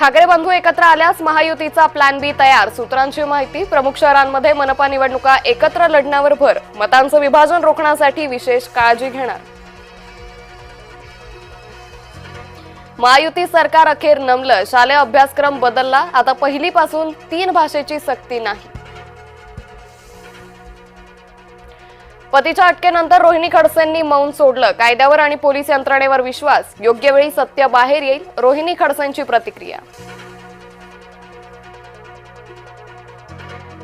ठाकरे बंधू एकत्र आल्यास महायुतीचा प्लॅन बी तयार, सूत्रांची माहिती। प्रमुख शहरांमध्ये मनपा निवडणुका एकत्र लढण्यावर भर, मतांचं विभाजन रोखण्यासाठी विशेष काळजी घेणार। महायुती सरकार अखेर नमलं, शालेय अभ्यासक्रम बदलला, आता पहिलीपासून 3 भाषेची सक्ती नाही। पतीच्या अटकेनंतर रोहिणी खडसेंनी मौन सोडलं, कायद्यावर आणि पोलीस यंत्रणेवर विश्वास, योग्य वेळी सत्य बाहेर येईल, रोहिणी खडसेंची प्रतिक्रिया।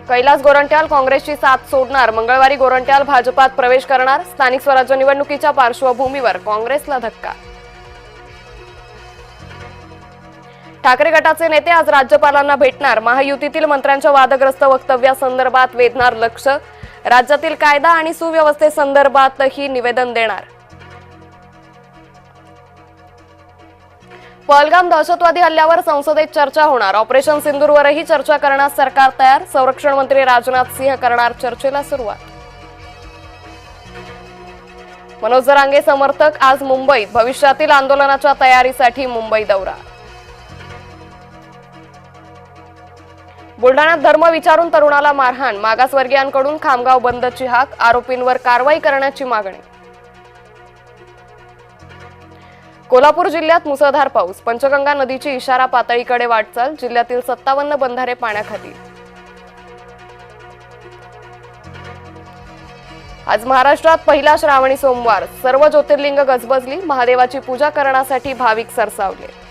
कैलास गोरंट्याल काँग्रेसची साथ सोडणार, मंगळवारी गोरंट्याल भाजपात प्रवेश करणार, स्थानिक स्वराज्य निवडणुकीच्या पार्श्वभूमीवर काँग्रेसला धक्का। ठाकरे गटाचे नेते आज राज्यपालांना भेटणार, महायुतीतील मंत्र्यांच्या वादग्रस्त वक्तव्यासंदर्भात वेधणार लक्ष, राज्यातील कायदा आणि सुव्यवस्थेसंदर्भातही निवेदन देणार। पहलगाम दहशतवादी हल्ल्यावर संसदेत चर्चा होणार, ऑपरेशन सिंदूरवरही चर्चा करण्यास सरकार तयार, संरक्षण मंत्री राजनाथ सिंह करणार चर्चेला सुरुवात। मनोज जरांगे समर्थक आज मुंबईत, भविष्यातील आंदोलनाच्या तयारीसाठी मुंबई दौरा। बुलढाण्यात धर्म विचारून तरुणाला मारहाण, मागासवर्गीयांकडून खामगाव बंदची हाक, आरोपींवर कारवाई करण्याची मागणी। कोल्हापूर जिल्ह्यात मुसळधार पाऊस, पंचगंगा नदीची इशारा पातळीकडे वाटचाल, जिल्ह्यातील 57 बंधारे पाण्याखाली। आज महाराष्ट्रात पहिला श्रावणी सोमवार, सर्व ज्योतिर्लिंग गजबजली, महादेवाची पूजा करण्यासाठी भाविक सरसावले।